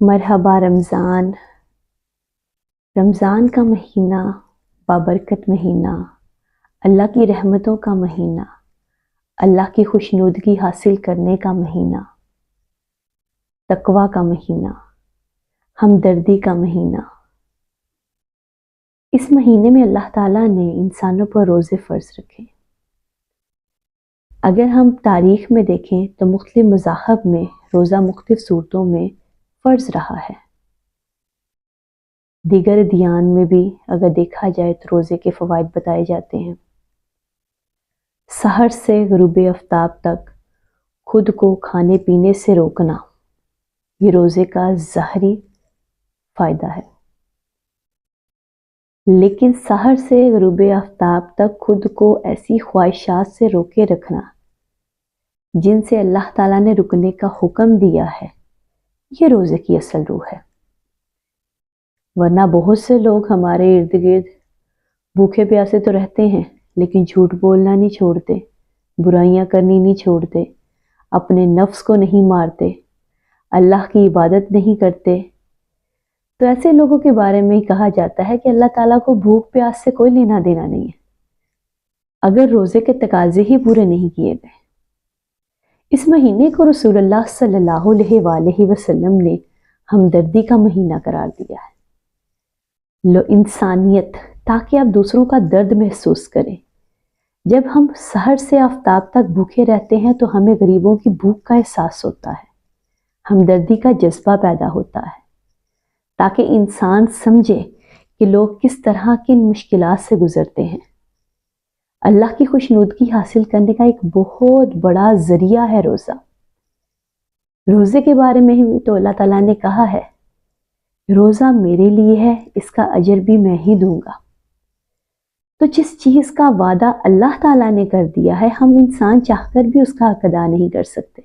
مرحبا رمضان۔ رمضان کا مہینہ بابرکت مہینہ، اللہ کی رحمتوں کا مہینہ، اللہ کی خوشنودگی حاصل کرنے کا مہینہ، تقوی کا مہینہ، ہمدردی کا مہینہ۔ اس مہینے میں اللہ تعالیٰ نے انسانوں پر روزے فرض رکھے۔ اگر ہم تاریخ میں دیکھیں تو مختلف مذاہب میں روزہ مختلف صورتوں میں فرض رہا ہے۔ دیگر ادیان میں بھی اگر دیکھا جائے تو روزے کے فوائد بتائے جاتے ہیں۔ سحر سے غروب آفتاب تک خود کو کھانے پینے سے روکنا، یہ روزے کا ظاہری فائدہ ہے۔ لیکن سحر سے غروب آفتاب تک خود کو ایسی خواہشات سے روکے رکھنا جن سے اللہ تعالیٰ نے رکنے کا حکم دیا ہے، یہ روزے کی اصل روح ہے۔ ورنہ بہت سے لوگ ہمارے ارد گرد بھوکے پیاسے تو رہتے ہیں لیکن جھوٹ بولنا نہیں چھوڑتے، برائیاں کرنی نہیں چھوڑتے، اپنے نفس کو نہیں مارتے، اللہ کی عبادت نہیں کرتے۔ تو ایسے لوگوں کے بارے میں کہا جاتا ہے کہ اللہ تعالیٰ کو بھوک پیاس سے کوئی لینا دینا نہیں ہے، اگر روزے کے تقاضے ہی پورے نہیں کیے گئے۔ اس مہینے کو رسول اللہ صلی اللہ علیہ وآلہ وسلم نے ہمدردی کا مہینہ قرار دیا ہے، انسانیت، تاکہ آپ دوسروں کا درد محسوس کریں۔ جب ہم سحر سے آفتاب تک بھوکے رہتے ہیں تو ہمیں غریبوں کی بھوک کا احساس ہوتا ہے، ہمدردی کا جذبہ پیدا ہوتا ہے، تاکہ انسان سمجھے کہ لوگ کس طرح کی مشکلات سے گزرتے ہیں۔ اللہ کی خوشنودگی حاصل کرنے کا ایک بہت بڑا ذریعہ ہے روزہ۔ روزے کے بارے میں ہی تو اللہ تعالیٰ نے کہا ہے، روزہ میرے لیے ہے، اس کا اجر بھی میں ہی دوں گا۔ تو جس چیز کا وعدہ اللہ تعالیٰ نے کر دیا ہے، ہم انسان چاہ کر بھی اس کا حق ادا نہیں کر سکتے۔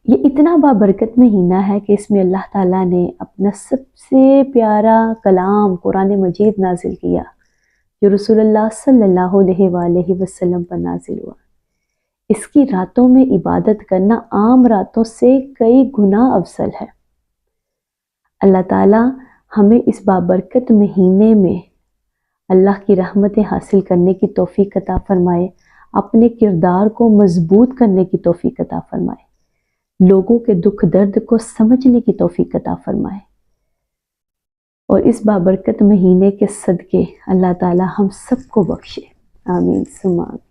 یہ اتنا بابرکت مہینہ ہے کہ اس میں اللہ تعالیٰ نے اپنا سب سے پیارا کلام قرآن مجید نازل کیا، جو رسول اللہ صلی اللہ علیہ وآلہ وسلم پر نازل ہوا۔ اس کی راتوں میں عبادت کرنا عام راتوں سے کئی گنا افضل ہے۔ اللہ تعالیٰ ہمیں اس بابرکت مہینے میں اللہ کی رحمتیں حاصل کرنے کی توفیق عطا فرمائے، اپنے کردار کو مضبوط کرنے کی توفیق عطا فرمائے، لوگوں کے دکھ درد کو سمجھنے کی توفیق عطا فرمائے، اور اس بابرکت مہینے کے صدقے اللہ تعالیٰ ہم سب کو بخشے۔ آمین ثم آمین۔